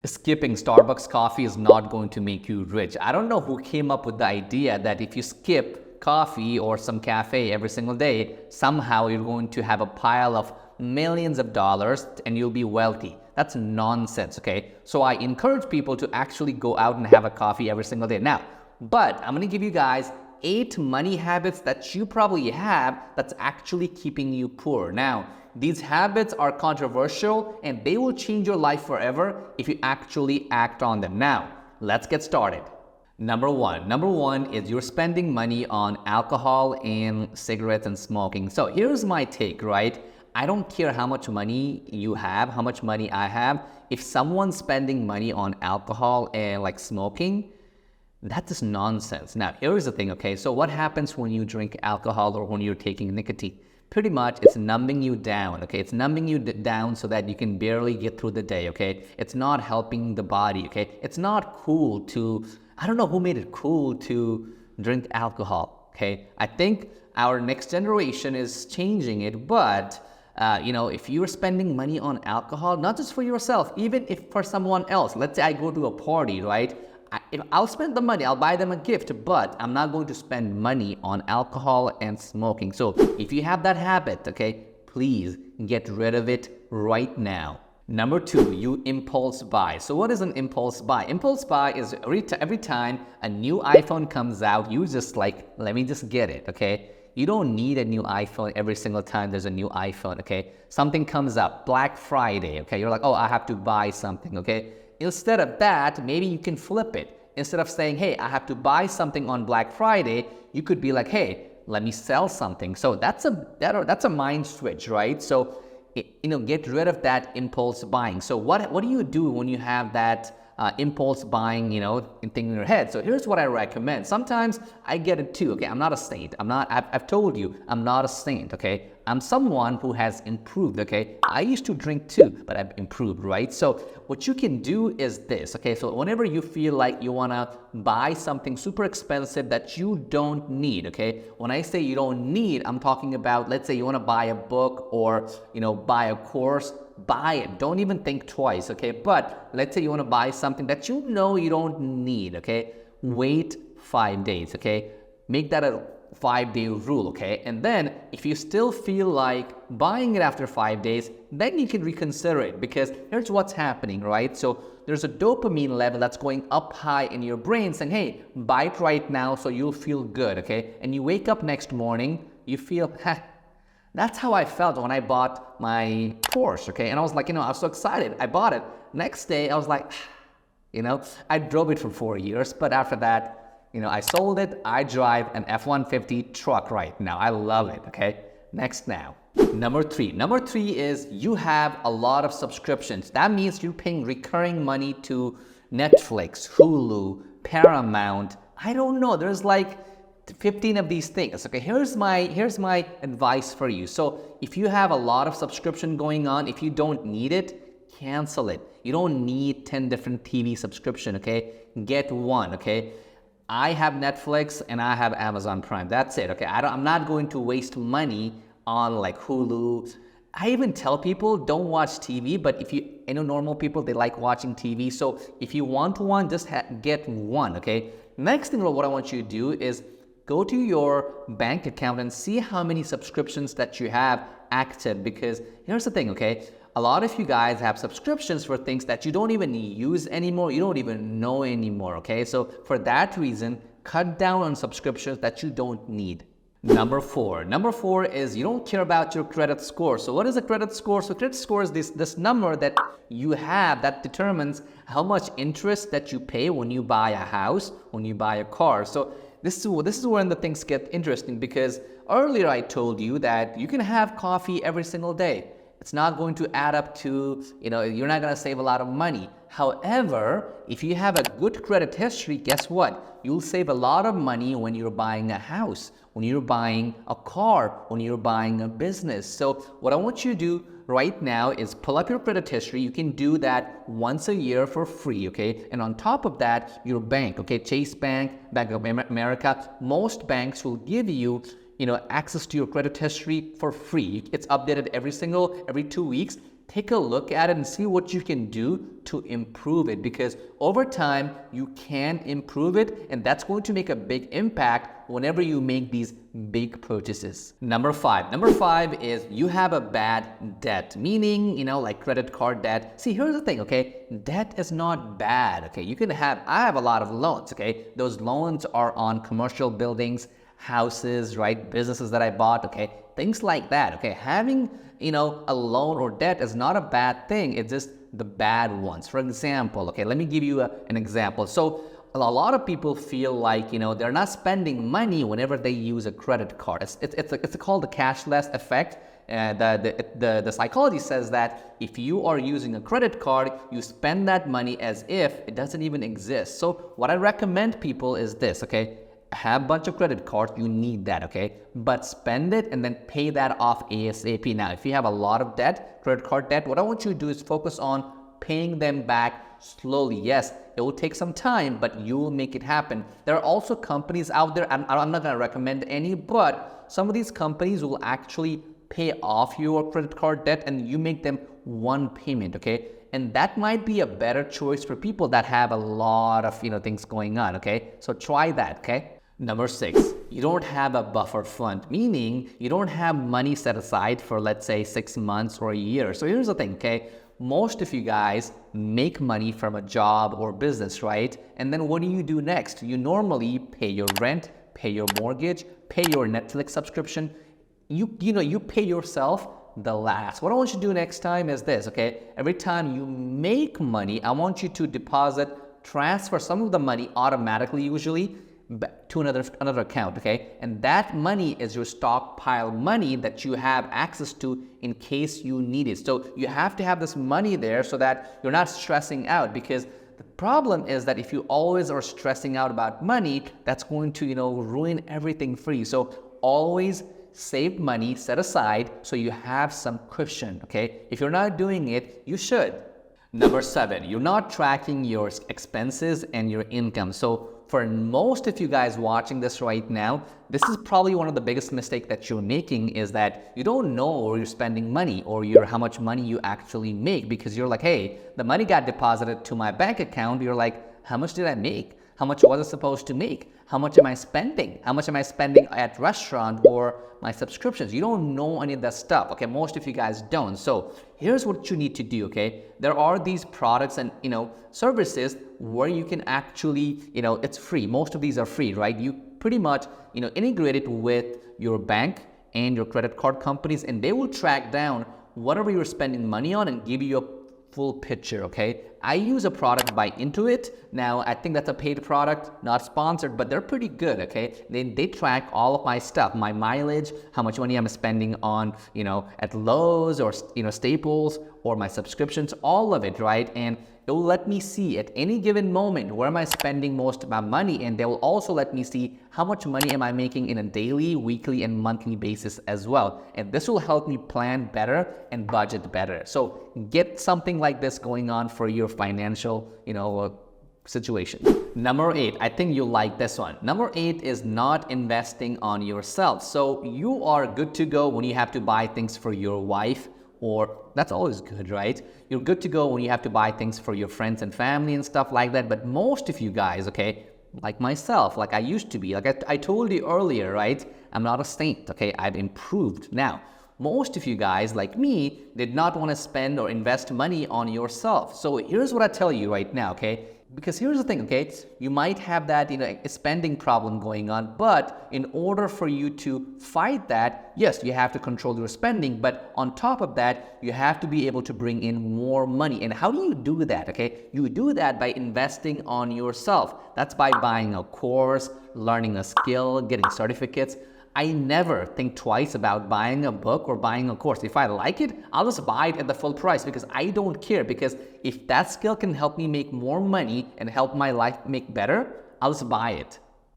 Skipping Starbucks coffee is not going to make you rich. I don't know who came up with the idea that if you skip coffee or some cafe every single day, somehow you're going to have a pile of millions of dollars and you'll be wealthy. That's nonsense, okay? So I encourage people to actually go out and have a coffee every single day. Now, but I'm going to give you guys 8 money habits that you probably have that's actually keeping you poor. Now, these habits are controversial and they will change your life forever if you actually act on them. Now, let's get started. Number one is you're spending money on alcohol and cigarettes and smoking. So here's my take, right? I don't care how much money you have, how much money I have. If someone's spending money on alcohol and like smoking, that is nonsense. Now, here's the thing, okay? So what happens when you drink alcohol or when you're taking nicotine? Pretty much, it's numbing you down, okay? It's numbing you down so that you can barely get through the day, okay? It's not helping the body, okay? It's not cool to, I don't know who made it cool to drink alcohol, okay? I think our next generation is changing it, but if you're spending money on alcohol, not just for yourself, even if for someone else, let's say I go to a party, right? I'll spend the money, I'll buy them a gift, but I'm not going to spend money on alcohol and smoking. So if you have that habit, okay, please get rid of it right now. Number 2, you impulse buy. So what is an impulse buy? Impulse buy is every time a new iPhone comes out, you just like, let me just get it, okay? You don't need a new iPhone every single time there's a new iPhone, okay? Something comes up, Black Friday, okay? You're like, oh, I have to buy something, okay? Instead of that, maybe you can flip it. Instead of saying, hey, I have to buy something on Black Friday, you could be like, hey, let me sell something. So that's a mind switch, right? So, get rid of that impulse buying. So what do you do when you have that impulse buying, thing in your head? So here's what I recommend. Sometimes I get it too, okay? I'm not a saint. I've told you, I'm not a saint, okay? I'm someone who has improved, okay? I used to drink too, but I've improved, right? So what you can do is this, okay? So whenever you feel like you wanna buy something super expensive that you don't need, okay? When I say you don't need, I'm talking about, let's say you wanna buy a book or, buy a course, buy it. Don't even think twice, okay? But let's say you wanna buy something that you know you don't need, okay? Wait 5 days, okay? Make that a 5-day rule, okay? And then if you still feel like buying it after 5 days, then you can reconsider it, because here's what's happening, right? So there's a dopamine level that's going up high in your brain saying, hey, buy it right now so you'll feel good, okay? And you wake up next morning, you feel, that's how I felt when I bought my Porsche, okay? And I was like, I was so excited. I bought it. Next day, I was like, I drove it for 4 years, but after that, I sold it. I drive an F-150 truck right now. I love it, okay? Next now. Number 3 is you have a lot of subscriptions. That means you're paying recurring money to Netflix, Hulu, Paramount. I don't know. There's like 15 of these things. Okay, here's my advice for you. So if you have a lot of subscription going on, if you don't need it, cancel it. You don't need 10 different TV subscription, okay? Get one, okay? I have Netflix and I have Amazon Prime. That's it, okay? I'm not going to waste money on like Hulu. I even tell people don't watch TV, but if normal people, they like watching TV. So if you want one, just get one, okay? Next thing what I want you to do is go to your bank account and see how many subscriptions that you have active, because here's the thing, okay? A lot of you guys have subscriptions for things that you don't even use anymore, you don't even know anymore, okay? So for that reason, cut down on subscriptions that you don't need. Number 4 is you don't care about your credit score. So what is a credit score? So credit score is this number that you have that determines how much interest that you pay when you buy a house, when you buy a car. So this is when the things get interesting, because earlier I told you that you can have coffee every single day. It's not going to add up to, you're not going to save a lot of money. However, if you have a good credit history, guess what? You'll save a lot of money when you're buying a house, when you're buying a car, when you're buying a business. So what I want you to do right now is pull up your credit history. You can do that once a year for free, okay? And on top of that, your bank, okay? Chase Bank, Bank of America, most banks will give you access to your credit history for free. It's updated every 2 weeks. take a look at it and see what you can do to improve it, because over time you can improve it, and that's going to make a big impact whenever you make these big purchases. Number five is you have a bad debt, meaning, like credit card debt. See, here's the thing, okay? Debt is not bad, okay? I have a lot of loans, okay? Those loans are on commercial buildings, houses, right? Businesses that I bought, okay? Things like that, okay? Having, a loan or debt is not a bad thing. It's just the bad ones. For example, okay, let me give you an example. So a lot of people feel like, they're not spending money whenever they use a credit card. It's called the cashless effect. The psychology says that if you are using a credit card, you spend that money as if it doesn't even exist. So what I recommend people is this, okay? Have a bunch of credit cards, you need that, okay? But spend it and then pay that off ASAP. Now, if you have a lot of debt, credit card debt, what I want you to do is focus on paying them back slowly. Yes, it will take some time, but you will make it happen. There are also companies out there, and I'm not going to recommend any, but some of these companies will actually pay off your credit card debt and you make them one payment, okay? And that might be a better choice for people that have a lot of, things going on, okay? So try that, okay? Number 6, you don't have a buffer fund, meaning you don't have money set aside for, let's say, 6 months or a year. So here's the thing, okay? Most of you guys make money from a job or business, right? And then what do you do next? You normally pay your rent, pay your mortgage, pay your Netflix subscription. You pay yourself the last. What I want you to do next time is this, okay? Every time you make money, I want you to transfer some of the money automatically, usually, to another account, okay? And that money is your stockpile money that you have access to in case you need it. So you have to have this money there so that you're not stressing out, because the problem is that if you always are stressing out about money, that's going to, ruin everything for you. So always save money, set aside, so you have some cushion, okay? If you're not doing it, you should. Number 7, you're not tracking your expenses and your income. So for most of you guys watching this right now, this is probably one of the biggest mistakes that you're making, is that you don't know where you're spending money or how much money you actually make, because you're like, hey, the money got deposited to my bank account. You're like, how much did I make? How much was I supposed to make? How much am I spending? How much am I spending at restaurant or my subscriptions? You don't know any of that stuff, okay? Most of you guys don't. So here's what you need to do, okay? There are these products and, services where you can actually, it's free. Most of these are free, right? You pretty much, integrate it with your bank and your credit card companies, and they will track down whatever you're spending money on and give you a full picture, okay? I use a product by Intuit. Now, I think that's a paid product, not sponsored, but they're pretty good, okay? They track all of my stuff, my mileage, how much money I'm spending on, at Lowe's or, Staples, or my subscriptions, all of it, right? And it will let me see at any given moment where am I spending most of my money, and they will also let me see how much money am I making in a daily, weekly, and monthly basis as well. And this will help me plan better and budget better. So get something like this going on for your financial, situation. Number 8, I think you'll like this one. Number 8 is not investing on yourself. So you are good to go when you have to buy things for your wife, or that's always good, right? You're good to go when you have to buy things for your friends and family and stuff like that. But most of you guys, okay, like myself, like I used to be, like I told you earlier, right? I'm not a saint, okay? I've improved. Now, most of you guys, like me, did not want to spend or invest money on yourself. So here's what I tell you right now, okay? Because here's the thing, okay? You might have that, spending problem going on, but in order for you to fight that, yes, you have to control your spending, but on top of that, you have to be able to bring in more money. And how do you do that, okay? You do that by investing on yourself. That's by buying a course, learning a skill, getting certificates. I never think twice about buying a book or buying a course. If I like it, I'll just buy it at the full price, because I don't care. Because if that skill can help me make more money and help my life make better, I'll just buy it.